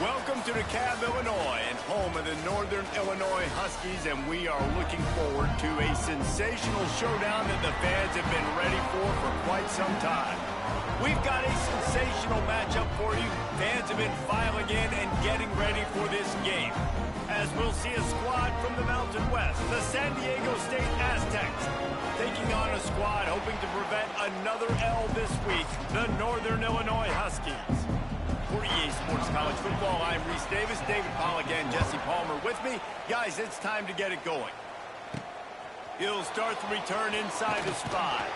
Welcome to DeKalb, Illinois, and home of the Northern Illinois Huskies, and we are looking forward to a sensational showdown that the fans have been ready for quite some time. We've got a sensational matchup for you. Fans have been filing in and getting ready for this game. As we'll see a squad from the Mountain West, the San Diego State Aztecs, taking on a squad hoping to prevent another L this week, the Northern Illinois Huskies. For EA Sports College Football, I'm Reese Davis, David Pollack, and Jesse Palmer with me. Guys, it's time to get it going. He'll start the return inside his 5.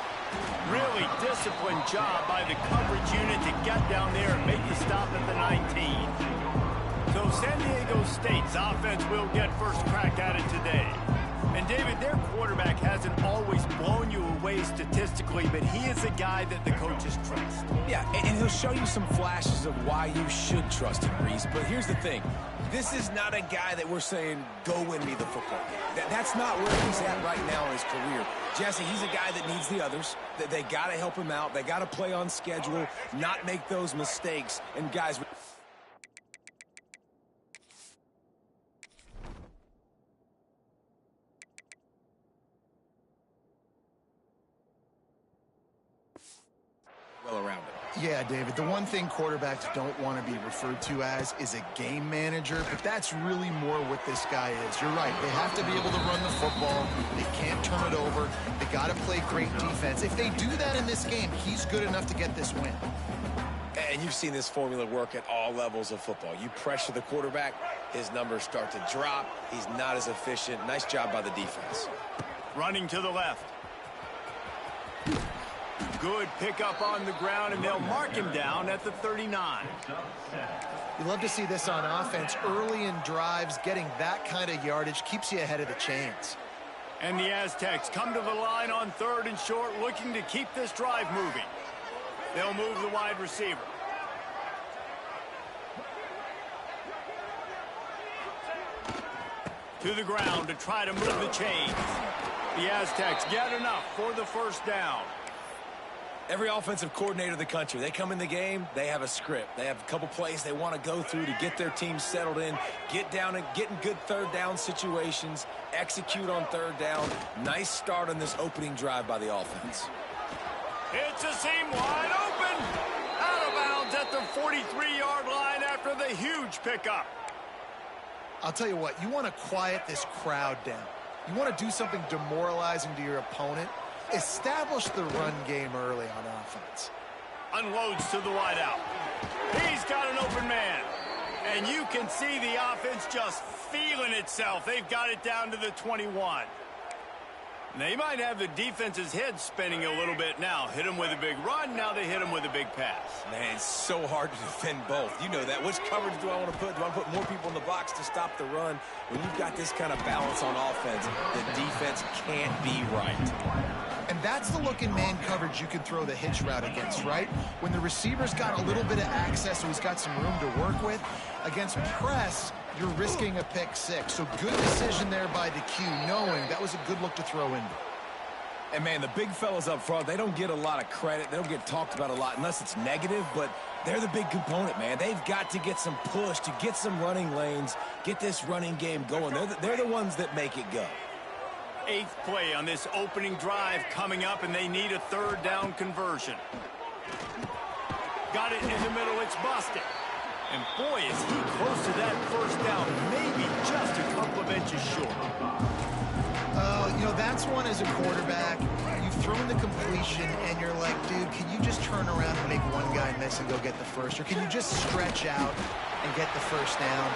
Really disciplined job by the coverage unit to get down there and make the stop at the 19. So San Diego State's offense will get first crack at it today. And David, their quarterback hasn't always blown you away statistically, but he is a guy that the coaches trust. Yeah, and he'll show you some flashes of why you should trust him, Reese. But here's the thing. This is not a guy that we're saying, go win me the football game. That's not where he's at right now in his career. Jesse, he's a guy that needs the others. They got to help him out. They got to play on schedule, not make those mistakes. And guys... well around it. Yeah, David, the one thing quarterbacks don't want to be referred to as is a game manager, but that's really more what this guy is. You're right. They have to be able to run the football. They can't turn it over. They got to play great defense. If they do that in this game, he's good enough to get this win. And you've seen this formula work at all levels of football. You pressure the quarterback, his numbers start to drop. He's not as efficient. Nice job by the defense. Running to the left. Good pickup on the ground, and they'll mark him down at the 39. You love to see this on offense. Early in drives, getting that kind of yardage keeps you ahead of the chains. And the Aztecs come to the line on 3rd and short, looking to keep this drive moving. They'll move the wide receiver. To the ground to try to move the chains. The Aztecs get enough for the first down. Every offensive coordinator in the country, they come in the game, they have a script. They have a couple plays they want to go through to get their team settled in, get down and get in good 3rd down situations, execute on 3rd down. Nice start on this opening drive by the offense. It's a seam wide open. Out of bounds at the 43-yard line after the huge pickup. I'll tell you what, you want to quiet this crowd down. You want to do something demoralizing to your opponent. Establish the run game early on offense. Unloads to the wideout. He's got an open man. And you can see the offense just feeling itself. They've got it down to the 21. They might have the defense's head spinning a little bit now. Hit him with a big run, now they hit him with a big pass. Man, it's so hard to defend both. You know that. Which coverage do I want to put? Do I want to put more people in the box to stop the run? When you've got this kind of balance on offense, the defense can't be right. And that's the look in man coverage you can throw the hitch route against, right? When the receiver's got a little bit of access, so he's got some room to work with. Against press, you're risking a pick 6. So good decision there by DeQ, knowing that was a good look to throw in. And, man, the big fellas up front, they don't get a lot of credit. They don't get talked about a lot unless it's negative, but they're the big component, man. They've got to get some push, to get some running lanes, get this running game going. They're the ones that make it go. 8th play on this opening drive coming up, and they need a 3rd down conversion. Got it in the middle, it's busted. And boy, is he close to that first down, maybe just a couple of inches short. You know, that's one as a quarterback. You've thrown the completion, and you're like, dude, can you just turn around and make one guy miss and go get the first? Or can you just stretch out and get the first down?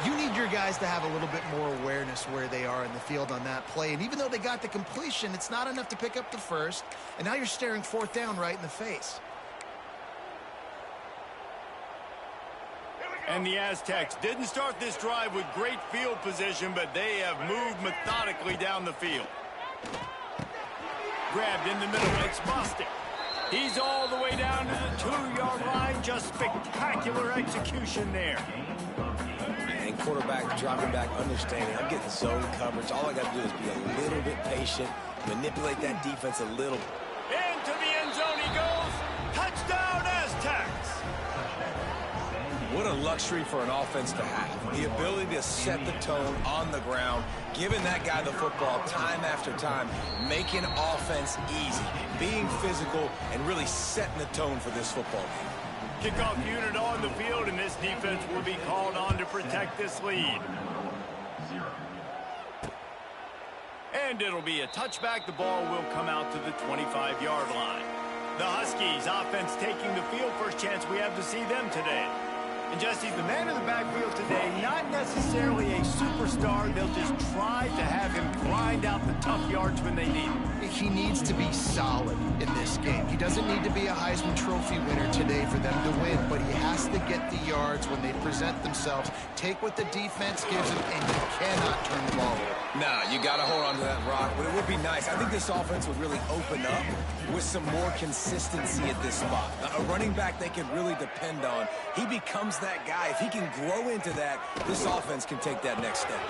You need your guys to have a little bit more awareness where they are in the field on that play. And even though they got the completion, it's not enough to pick up the first. And now you're staring 4th down right in the face. And the Aztecs didn't start this drive with great field position, but they have moved methodically down the field. Grabbed in the middle, it's busted. He's all the way down to the 2-yard line. Just spectacular execution there. And quarterback dropping back, understanding, I'm getting zone coverage. All I got to do is be a little bit patient, manipulate that defense a little. Into the end zone he goes. Touchdown, Aztecs. What a luxury for an offense to have. The ability to set the tone on the ground, giving that guy the football time after time, making offense easy, being physical, and really setting the tone for this football game. Kickoff unit on the field, and this defense will be called on to protect this lead. And it'll be a touchback. The ball will come out to the 25-yard line. The Huskies offense taking the field. First chance we have to see them today. And Jesse's the man in the backfield today, not necessarily a superstar. They'll just try to have him grind out the tough yards when they need him. He needs to be solid in this game. He doesn't need to be a Heisman Trophy winner today for them to win, but he has to get the yards when they present themselves. Take what the defense gives him, and you cannot turn the ball over. Nah, you got to hold on to that rock, but it would be nice. I think this offense would really open up with some more consistency at this spot. A running back they can really depend on. He becomes that guy. If he can grow into that, this offense can take that next step.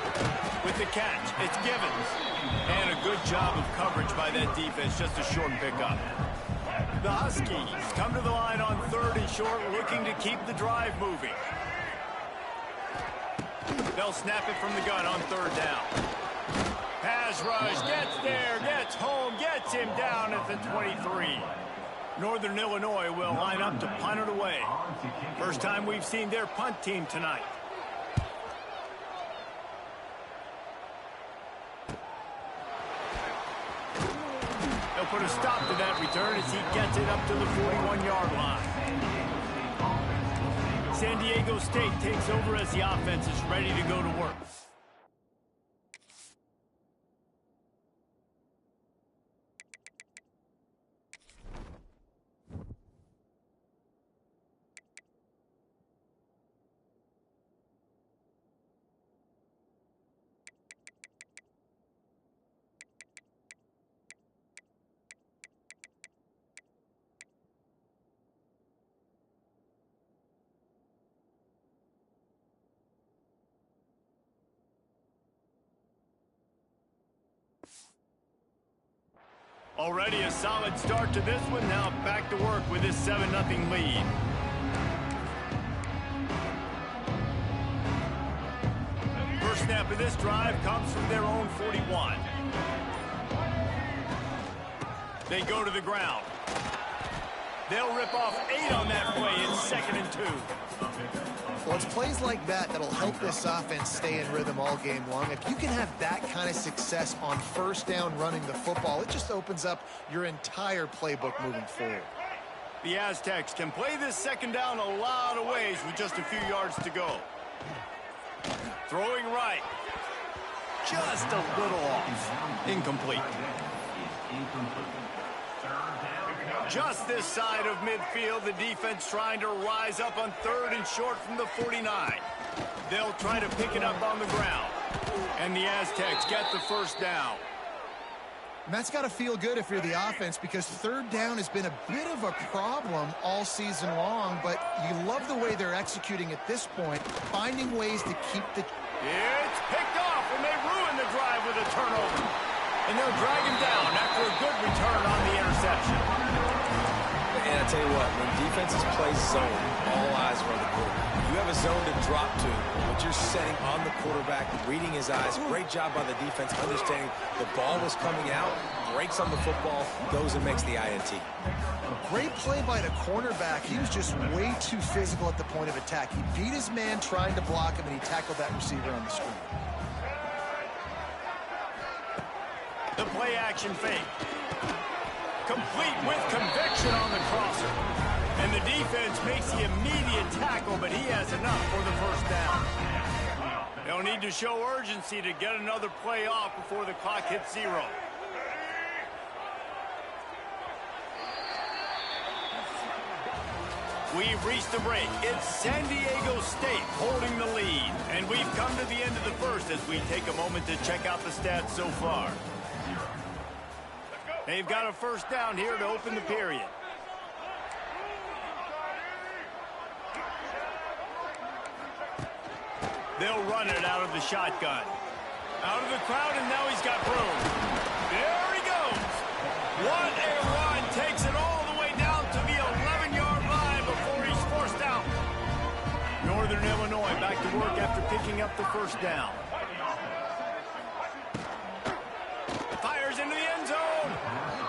With the catch, it's Givens. And a good job of coverage by that defense, just a short pickup. The Huskies come to the line on 3rd and short, looking to keep the drive moving. They'll snap it from the gun on 3rd down. Pass rush, gets there, gets home, gets him down at the 23. Northern Illinois will line up to punt it away. First time we've seen their punt team tonight. They'll put a stop to that return as he gets it up to the 41-yard line. San Diego State takes over as the offense is ready to go to work. Already a solid start to this one. Now back to work with this 7-0 lead. First snap of this drive comes from their own 41. They go to the ground. They'll rip off 8 on that play. It's 2nd and 2. Well, it's plays like that that'll help this offense stay in rhythm all game long. If you can have that kind of success on 1st down running the football, it just opens up your entire playbook moving forward. The Aztecs can play this 2nd down a lot of ways with just a few yards to go. Throwing right. Just a little off. Incomplete. Just this side of midfield, the defense trying to rise up on 3rd and short from the 49. They'll try to pick it up on the ground. And the Aztecs get the 1st down. And that's got to feel good if you're the offense, because 3rd down has been a bit of a problem all season long, but you love the way they're executing at this point, finding ways to keep the... It's picked off, and they ruin the drive with a turnover. And they'll drag him down after a good return on the interception. And I tell you what, when defenses play zone, all eyes are on the quarterback. You have a zone to drop to, but you're setting on the quarterback, reading his eyes. Great job by the defense, understanding the ball was coming out, breaks on the football, goes and makes the INT. Great play by the cornerback. He was just way too physical at the point of attack. He beat his man trying to block him, and he tackled that receiver on the screen. The play action fake. Complete with conviction on the crosser. And the defense makes the immediate tackle, but he has enough for the 1st down. They'll need to show urgency to get another play off before the clock hits 0. We've reached the break. It's San Diego State holding the lead. And we've come to the end of the 1st as we take a moment to check out the stats so far. They've got a 1st down here to open the period. They'll run it out of the shotgun. Out of the crowd, and now he's got room. There he goes. What a run. Takes it all the way down to the 11-yard line before he's forced out. Northern bring up the first down. Fires into the end zone.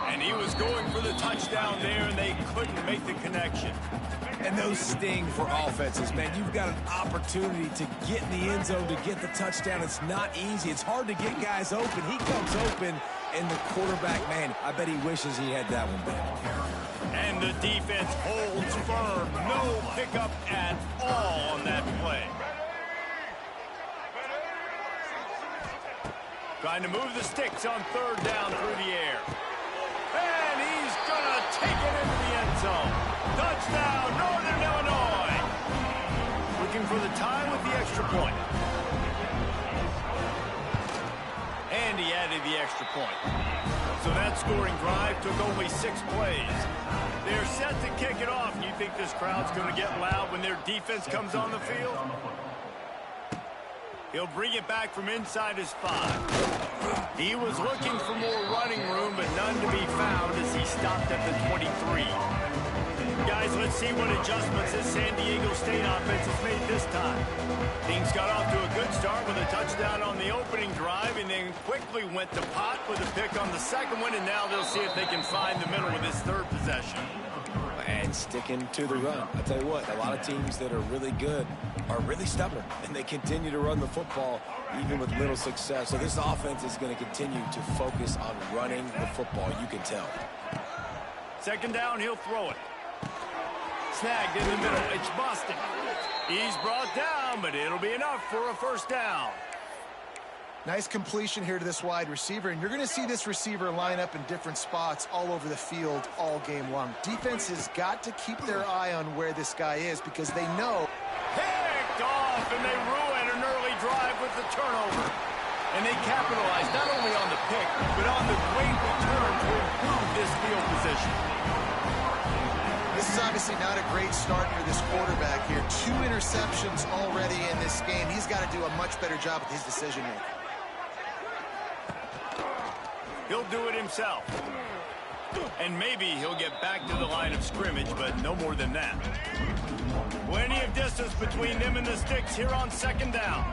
And he was going for the touchdown there, and they couldn't make the connection. And those sting for offenses, man. You've got an opportunity to get in the end zone, to get the touchdown. It's not easy. It's hard to get guys open. He comes open, and the quarterback, man, I bet he wishes he had that one back. And the defense holds firm. No pickup at all on that play. Trying to move the sticks on third down through the air. And he's going to take it into the end zone. Touchdown, Northern Illinois. Looking for the tie with the extra point. And he added the extra point. So that scoring drive took only 6 plays. They're set to kick it off. You think this crowd's going to get loud when their defense comes on the field? He'll bring it back from inside his 5. He was looking for more running room, but none to be found as he stopped at the 23. Guys, let's see what adjustments this San Diego State offense has made this time. Things got off to a good start with a touchdown on the opening drive, and then quickly went to pot with a pick on the second one, and now they'll see if they can find the middle with this third possession. And sticking to the run. I'll tell you what, a lot of teams that are really good are really stubborn, and they continue to run the football even with little success. So this offense is going to continue to focus on running the football, you can tell. Second down, he'll throw it. Snagged in the middle, it's Boston. He's brought down, but it'll be enough for a first down. Nice completion here to this wide receiver, and you're going to see this receiver line up in different spots all over the field all game long. Defense has got to keep their eye on where this guy is because they know. Picked off, and they ruin an early drive with the turnover. And they capitalize not only on the pick, but on the great return to improve this field position. This is obviously not a great start for this quarterback here. 2 interceptions already in this game. He's got to do a much better job with his decision-making. He'll do it himself. And maybe he'll get back to the line of scrimmage, but no more than that. Plenty of distance between them and the sticks here on second down.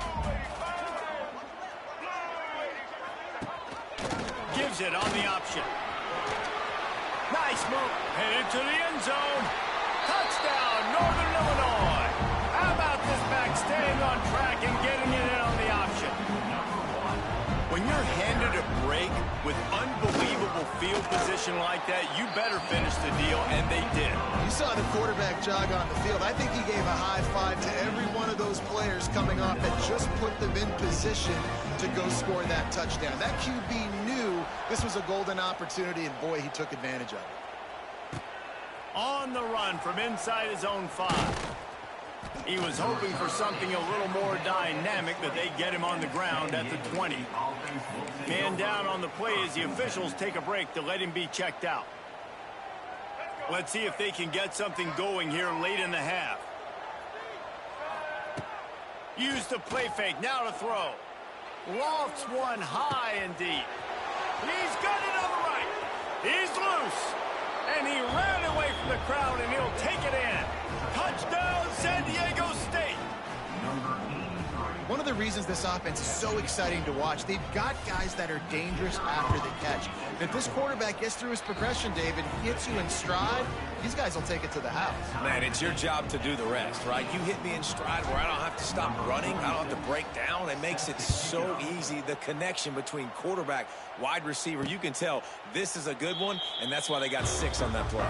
Gives it on the option. Nice move. Headed to the end zone. Touchdown, Northern Illinois. How about this back staying on track and getting it in on the option? When you're handed a break with unbelievable field position like that, you better finish the deal, and they did. You saw the quarterback jog on the field. I think he gave a high five to every one of those players coming off that just put them in position to go score that touchdown. That QB knew this was a golden opportunity, and boy, he took advantage of it. On the run from inside his own 5. He was hoping for something a little more dynamic, but they get him on the ground at the 20. Man down on the play as the officials take a break to let him be checked out. Let's see if they can get something going here late in the half. Use the play fake, now to throw. Lofts one high and deep. He's got it on the right. He's loose. And he ran away from the crowd, and he'll take it in. Touchdown, San Diego State. One of the reasons this offense is so exciting to watch, they've got guys that are dangerous after the catch. If this quarterback gets through his progression, David, hits you in stride, these guys will take it to the house. Man, it's your job to do the rest, right? You hit me in stride where I don't have to stop running. I don't have to break down. It makes it so easy. The connection between quarterback, wide receiver, you can tell this is a good one, and that's why they got 6 on that play.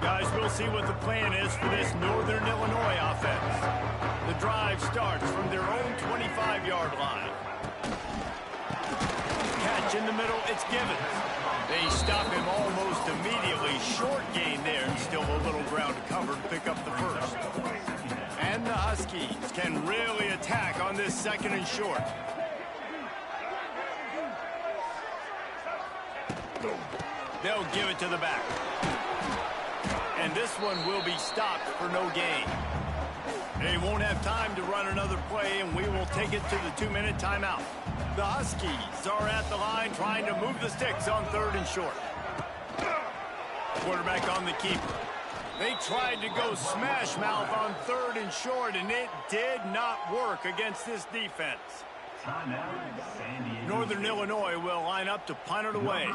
Guys, we'll see what the plan is for this Northern Illinois offense. The drive starts from their own 25-yard line. Catch in the middle, it's Givens. They stop him almost immediately. Short gain there, and still a little ground to cover to pick up the first. And the Huskies can really attack on this second and short. They'll give it to the back. And this one will be stopped for no gain. They won't have time to run another play, and we will take it to the 2-minute timeout. The Huskies are at the line trying to move the sticks on third and short. Quarterback on the keeper. They tried to go smash mouth on 3rd and short, and it did not work against this defense. Northern Illinois will line up to punt it away.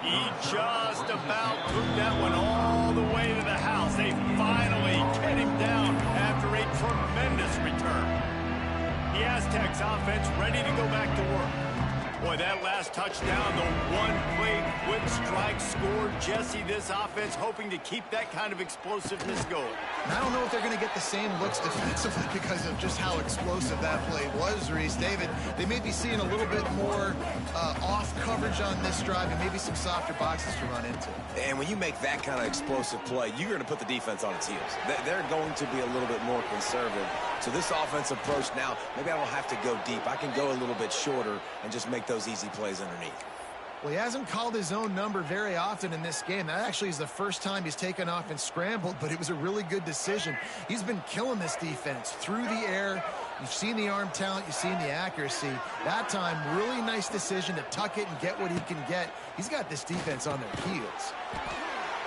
He just about took that one all the way to the house. They finally get him down after a tremendous return. The Aztecs offense ready to go back to work. Boy, that last touchdown, the one-play quick strike scored. Jesse, this offense hoping to keep that kind of explosiveness going. And I don't know if they're going to get the same looks defensively because of just how explosive that play was, Reese. David, they may be seeing a little bit more off coverage on this drive and maybe some softer boxes to run into. And when you make that kind of explosive play, you're going to put the defense on its heels. They're going to be a little bit more conservative. So this offensive approach now, maybe I don't have to go deep. I can go a little bit shorter and just make those easy plays underneath. Well, he hasn't called his own number very often in this game. That actually is the first time he's taken off and scrambled, but it was a really good decision. He's been killing this defense through the air. You've seen the arm talent. You've seen the accuracy. That time, really nice decision to tuck it and get what he can get. He's got this defense on their heels.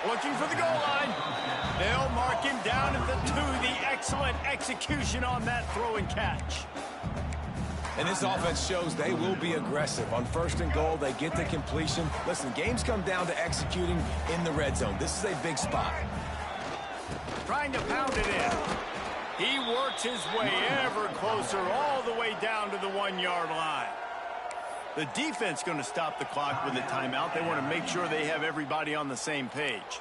Looking for the goal line. They'll mark him down at the 2. The excellent execution on that throw and catch. And this offense shows they will be aggressive. On 1st and goal, they get the completion. Listen, games come down to executing in the red zone. This is a big spot. Trying to pound it in. He works his way ever closer all the way down to the 1-yard line. The defense going to stop the clock with a timeout. They want to make sure they have everybody on the same page.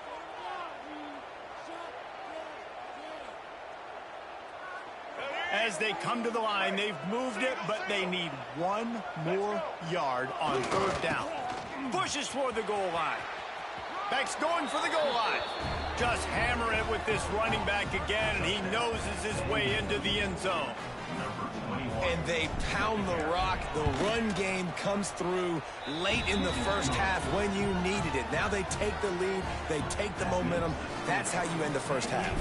As they come to the line, they've moved it, but they need 1 more yard on 3rd down. Pushes for the goal line. Beck's going for the goal line. Just hammer it with this running back again, and he noses his way into the end zone. And they pound the rock. The run game comes through late in the first half when you needed it. Now they take the lead. They take the momentum. That's how you end the first half.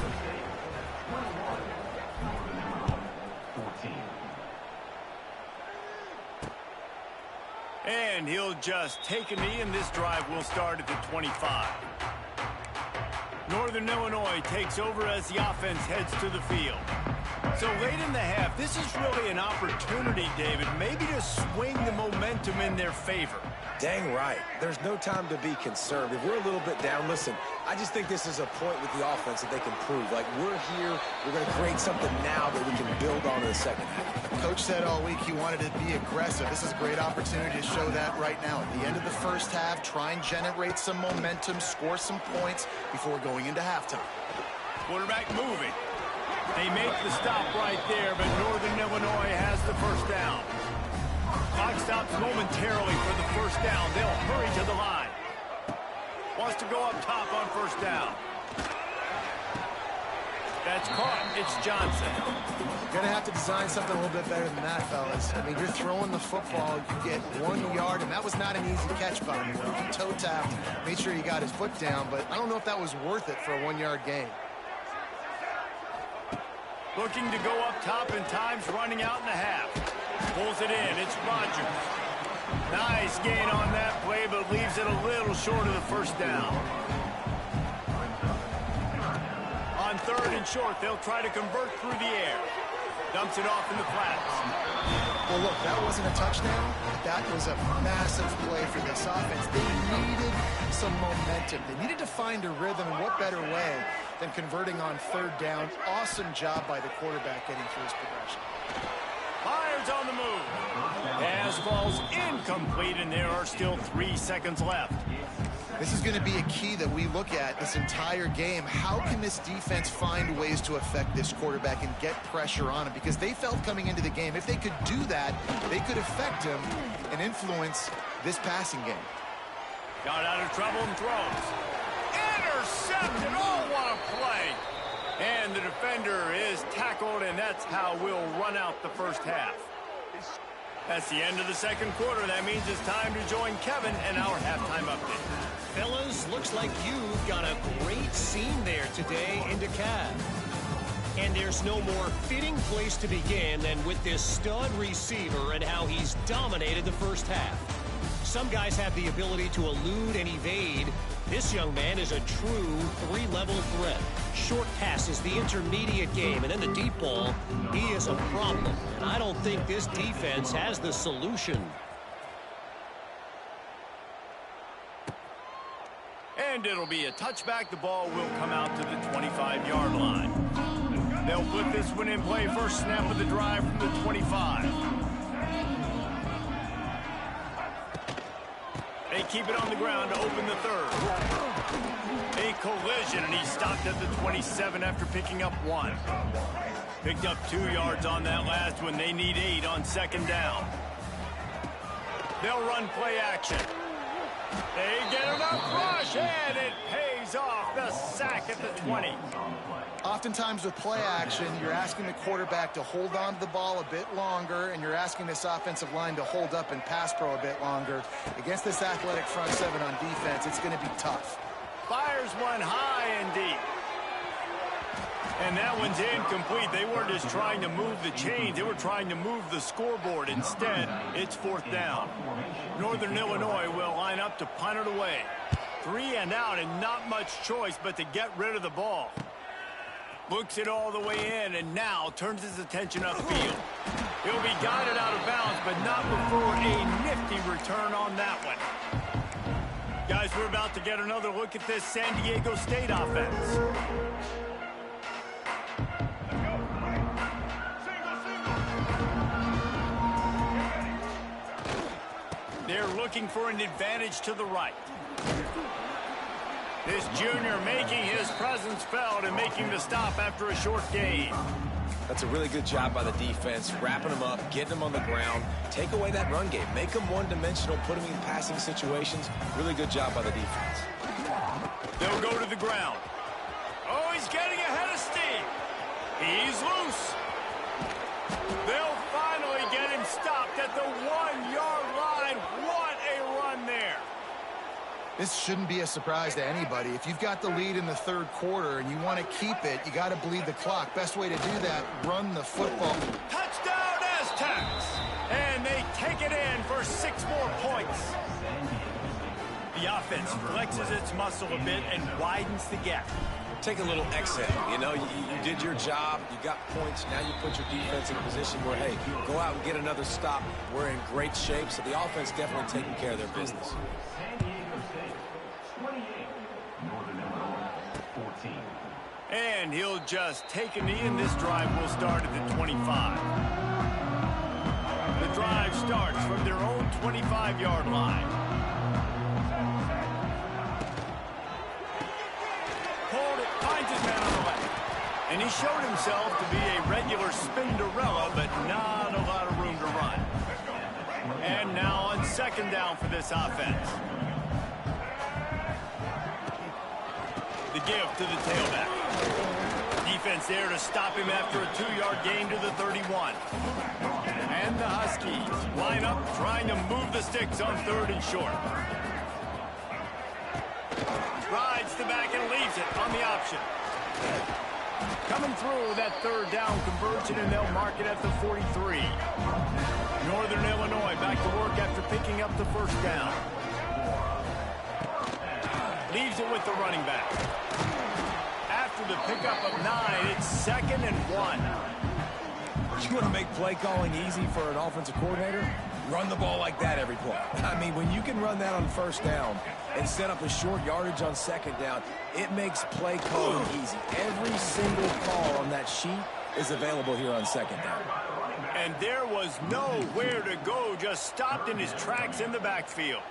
And he'll just take a knee, and this drive will start at the 25. Northern Illinois takes over as the offense heads to the field. So late in the half, this is really an opportunity, David, maybe to swing the momentum in their favor. Dang right. There's no time to be conservative. We're a little bit down. Listen, I just think this is a point with the offense that they can prove. Like, we're here. We're going to create something now that we can build on in the second half. Coach said all week he wanted to be aggressive. This is a great opportunity to show that right now. At the end of the first half, try and generate some momentum, score some points before going into halftime. Quarterback moving. They make the stop right there, but Northern Illinois has the first down. Clock stops momentarily for the first down. They'll hurry to the line. Wants to go up top on 1st down. That's caught. It's Johnson. Going to have to design something a little bit better than that, fellas. I mean, you're throwing the football, you get 1 yard, and that was not an easy catch by him. He toe tapped, made sure he got his foot down, but I don't know if that was worth it for a 1-yard gain. Looking to go up top, and time's running out in the half. Pulls it in. It's Rogers. Nice gain on that play, but leaves it a little short of the first down. On 3rd and short, they'll try to convert through the air. Dumps it off in the flats. Well, look, that wasn't a touchdown. That was a massive play for this offense. They needed some momentum. They needed to find a rhythm, and what better way than converting on 3rd down. Awesome job by the quarterback getting through his progression. Fires on the move. Pass falls incomplete, and there are still 3 seconds left. This is going to be a key that we look at this entire game. How can this defense find ways to affect this quarterback and get pressure on him? Because they felt coming into the game, if they could do that, they could affect him and influence this passing game. Got out of trouble and throws. Intercepted. Oh, what a play. And the defender is tackled, and that's how we'll run out the first half. That's the end of the second quarter. That means it's time to join Kevin in our halftime update. Fellas, looks like you've got a great scene there today in DeKalb. And there's no more fitting place to begin than with this stud receiver and how he's dominated the first half. Some guys have the ability to elude and evade. This young man is a true three-level threat. Short passes, the intermediate game, and then the deep ball. He is a problem, and I don't think this defense has the solution. And it'll be a touchback. The ball will come out to the 25-yard line. They'll put this one in play. First snap of the drive from the 25. They keep it on the ground to open the third. A collision, and he stopped at the 27 after picking up 1. Picked up 2 yards on that last one. They need 8 on second down. They'll run play action. They get enough rush, and it pays off. The sack at the 20. Oftentimes with play action, you're asking the quarterback to hold on to the ball a bit longer, and you're asking this offensive line to hold up and pass pro a bit longer. Against this athletic front seven on defense, it's going to be tough. Fires one high and deep. And that one's incomplete. They weren't just trying to move the chains. They were trying to move the scoreboard. Instead, it's fourth down. Northern Illinois will line up to punt it away. 3 and out, and not much choice but to get rid of the ball. Looks it all the way in, and now turns his attention upfield. He'll be guided out of bounds, but not before a nifty return on that one. Guys, we're about to get another look at this San Diego State offense. They're looking for an advantage to the right. This junior making his presence felt and making the stop after a short gain. That's a really good job by the defense, wrapping them up, getting them on the ground, take away that run game, make them one-dimensional, put them in passing situations. Really good job by the defense. They'll go to the ground. Oh, he's getting ahead of steam. He's loose. They'll finally get him stopped at the 1-yard line. What a run there. This shouldn't be a surprise to anybody. If you've got the lead in the third quarter and you want to keep it, you got to bleed the clock. Best way to do that, run the football. Touchdown, Aztecs! And they take it in for 6 more points. The offense flexes its muscle a bit and widens the gap. Take a little exit. You know, you did your job. You got points. Now you put your defense in a position where, hey, go out and get another stop. We're in great shape, so the offense definitely taking care of their business. And he'll just take a knee, and this drive will start at the 25. The drive starts from their own 25-yard line. Pulled it, finds his man on the left. And he showed himself to be a regular Spinderella, but not a lot of room to run. And now on second down for this offense. The give to the tailback. Defense there to stop him after a 2-yard gain to the 31. And the Huskies line up trying to move the sticks on 3rd and short. Rides the back and leaves it on the option. Coming through that 3rd down conversion, and they'll mark it at the 43. Northern Illinois back to work after picking up the first down. Leaves it with the running back. After the pickup of 9, it's 2nd and 1. You want to make play calling easy for an offensive coordinator? Run the ball like that every play. I mean, when you can run that on first down and set up a short yardage on second down, it makes play calling easy. Every single call on that sheet is available here on second down. And there was nowhere to go, just stopped in his tracks in the backfield.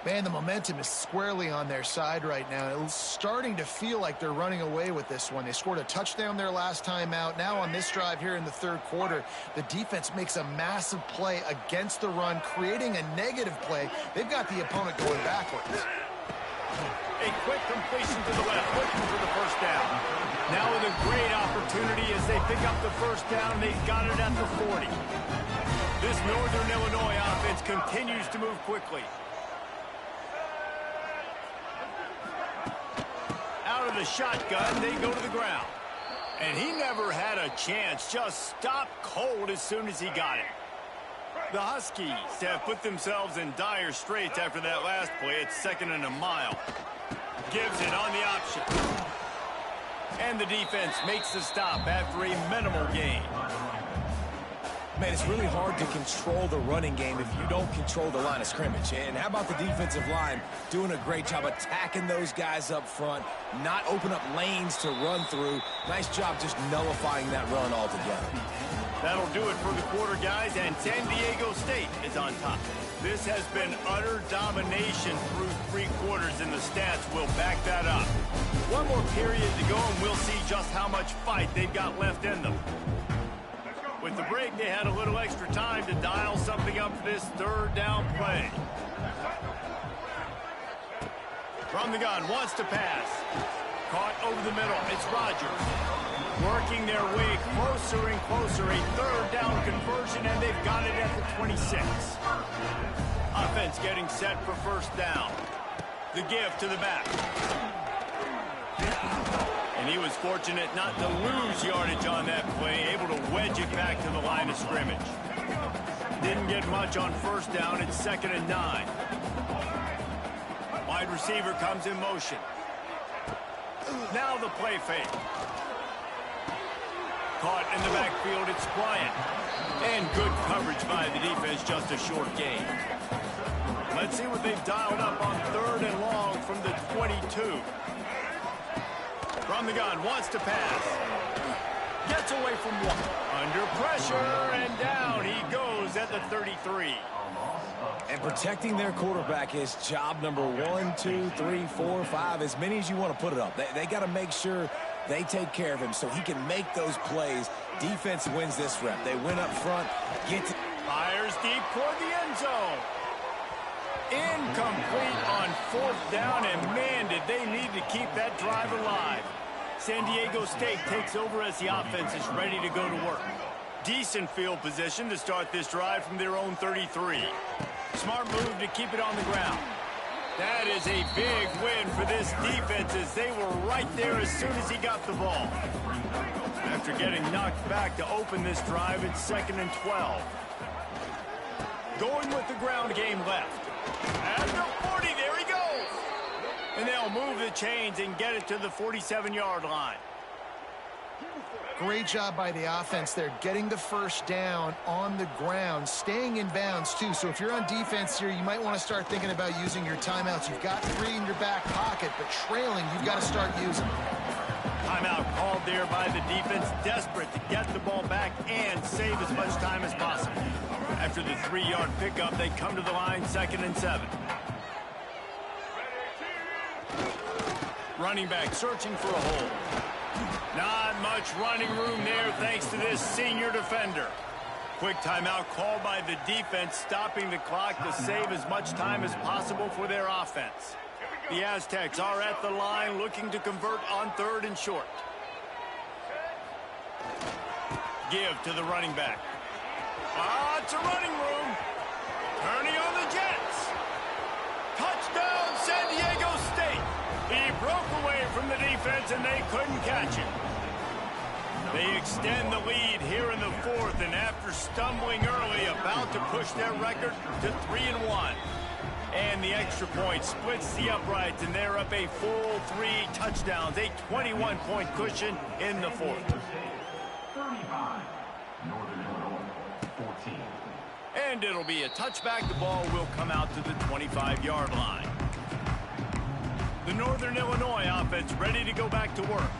Man, the momentum is squarely on their side right now. It's starting to feel like they're running away with this one. They scored a touchdown their last time out. Now on this drive here in the 3rd quarter, the defense makes a massive play against the run, creating a negative play. They've got the opponent going backwards. A quick completion to the left, looking for the first down. Now with a great opportunity as they pick up the first down. They've got it at the 40. This Northern Illinois offense continues to move quickly. Out of the shotgun, they go to the ground. And he never had a chance, just stopped cold as soon as he got it. The Huskies have put themselves in dire straits after that last play. It's 2nd and a mile. Gives it on the option. And the defense makes the stop after a minimal gain. Man, it's really hard to control the running game if you don't control the line of scrimmage. And how about the defensive line doing a great job attacking those guys up front, not open up lanes to run through. Nice job just nullifying that run altogether. That'll do it for the quarter, guys, and San Diego State is on top. This has been utter domination through 3 quarters, and the stats will back that up. One more period to go, and we'll see just how much fight they've got left in them. With the break, they had a little extra time to dial something up for this 3rd down play. From the gun, wants to pass. Caught over the middle. It's Rodgers. Working their way closer and closer. A 3rd down conversion, and they've got it at the 26. Offense getting set for first down. The give to the back. And he was fortunate not to lose yardage on that play, able to wedge it back to the line of scrimmage. Didn't get much on first down. It's 2nd and 9. Wide receiver comes in motion. Now the play fake. Caught in the backfield, it's Bryant. And good coverage by the defense, just a short gain. Let's see what they've dialed up on 3rd and long from the 22. From the gun, wants to pass. Gets away from one. Under pressure, and down he goes at the 33. And protecting their quarterback is job number 1, 2, 3, 4, 5, as many as you want to put it up. They got to make sure they take care of him so he can make those plays. Defense wins this rep. They win up front. Fires deep toward the end zone. Incomplete on 4th down, and man, did they need to keep that drive alive. San Diego State takes over as the offense is ready to go to work. Decent field position to start this drive from their own 33. Smart move to keep it on the ground. That is a big win for this defense as they were right there as soon as he got the ball. After getting knocked back to open this drive, it's 2nd and 12. Going with the ground game left. At the 40, there he goes. And they'll move the chains and get it to the 47-yard line. Great job by the offense there, getting the first down on the ground, staying in bounds, too. So if you're on defense here, you might want to start thinking about using your timeouts. You've got 3 in your back pocket, but trailing, you've got to start using them. Timeout called there by the defense, desperate to get the ball back and save as much time as possible. After the 3-yard pickup, they come to the line, 2nd and 7. Running back searching for a hole. Not much running room there thanks to this senior defender. Quick timeout called by the defense, stopping the clock to save as much time as possible for their offense. The Aztecs are at the line looking to convert on 3rd and short. Give to the running back. It's a running room. Turning on the Jets. Touchdown, San Diego State. He broke away from the defense, and they couldn't catch it. They extend the lead here in the 4th, and after stumbling early, about to push their record to 3-1. And the extra point splits the uprights, and they're up a full 3 touchdowns, a 21-point cushion in the 4th. 35, Northern Illinois, 14. And it'll be a touchback. The ball will come out to the 25-yard line. The Northern Illinois offense ready to go back to work.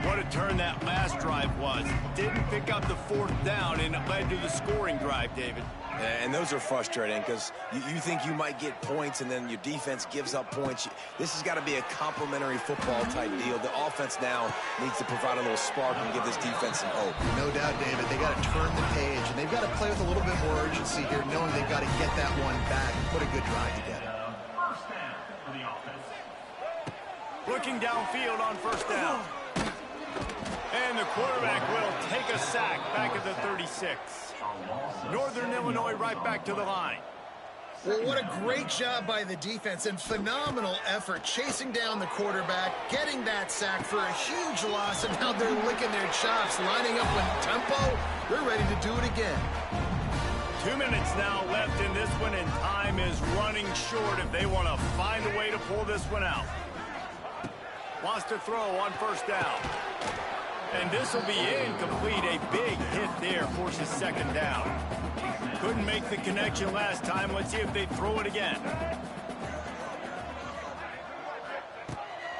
What a turn that last drive was. Didn't pick up the 4th down, and it led to the scoring drive, David. And those are frustrating because you think you might get points and then your defense gives up points. This has got to be a complementary football type deal. The offense now needs to provide a little spark and give this defense some hope. No doubt, David. They got to turn the page, and they've got to play with a little bit more urgency here, knowing they've got to get that one back and put a good drive together. First down for the offense. Looking downfield on first down. And the quarterback will take a sack back at the 36. Northern Illinois right back to the line. Well, what a great job by the defense and phenomenal effort chasing down the quarterback, getting that sack for a huge loss, and now they're licking their chops, lining up with tempo. They're ready to do it again. 2 minutes now left in this one, and time is running short if they want to find a way to pull this one out. Wants to throw on first down. And this will be incomplete. A big hit there forces second down. Couldn't make the connection last time. Let's see if they throw it again.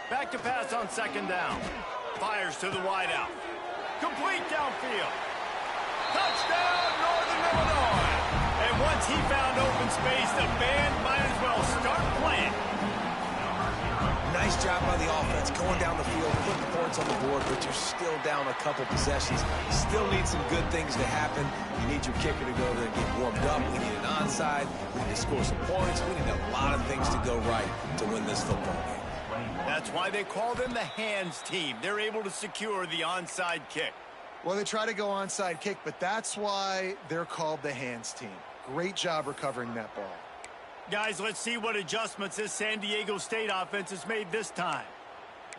Back to pass on second down. Fires to the wideout. Complete downfield. Touchdown, Northern Illinois. And once he found open space, the band might as well start playing. Nice job by the offense going down the field, putting points on the board, but you're still down a couple possessions. You still need some good things to happen. You need your kicker to go there and get warmed up. We need an onside. We need to score some points. We need a lot of things to go right to win this football game. That's why they call them the hands team. They're able to secure the onside kick. Well, they try to go onside kick, but that's why they're called the hands team. Great job recovering that ball. Guys, let's see what adjustments this San Diego State offense has made this time.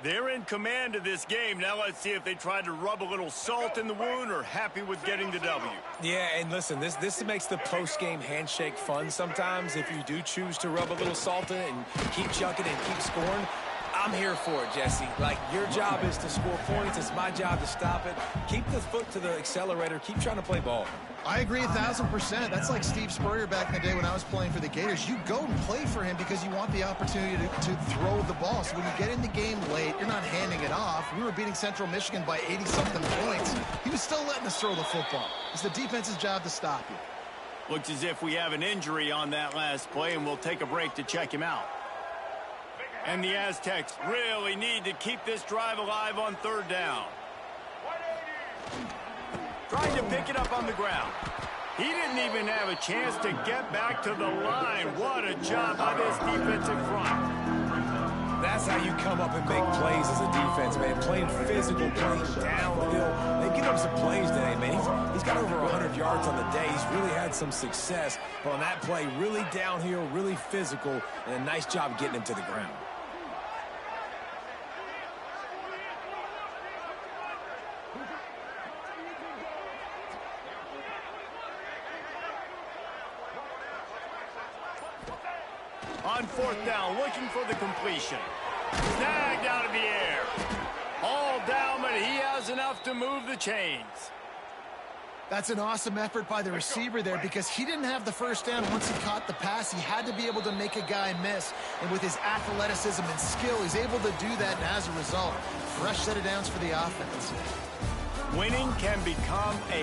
They're in command of this game. Now let's see if they try to rub a little salt in the wound or happy with getting the W. Yeah, and listen, this makes the post-game handshake fun sometimes. If you do choose to rub a little salt in it and keep chucking and keep scoring, I'm here for it, Jesse. Like, your job is to score points. It's my job to stop it. Keep the foot to the accelerator. Keep trying to play ball. I agree 1,000%. That's like Steve Spurrier back in the day when I was playing for the Gators. You go and play for him because you want the opportunity to throw the ball. So when you get in the game late, you're not handing it off. We were beating Central Michigan by 80-something points. He was still letting us throw the football. It's the defense's job to stop you. Looks as if we have an injury on that last play, and we'll take a break to check him out. And the Aztecs really need to keep this drive alive on third down. Trying to pick it up on the ground. He didn't even have a chance to get back to the line. What a job by this defensive front. That's how you come up and make plays as a defense, man. Playing physical, playing downhill. They get up some plays today, man. He's got over 100 yards on the day. He's really had some success. But on that play, really downhill, really physical, and a nice job getting him to the ground. On fourth down, looking for the completion. Snagged out of the air. All down, but he has enough to move the chains. That's an awesome effort by the receiver there because he didn't have the first down once he caught the pass. He had to be able to make a guy miss. And with his athleticism and skill, he's able to do that. And as a result, fresh set of downs for the offense. Winning can become a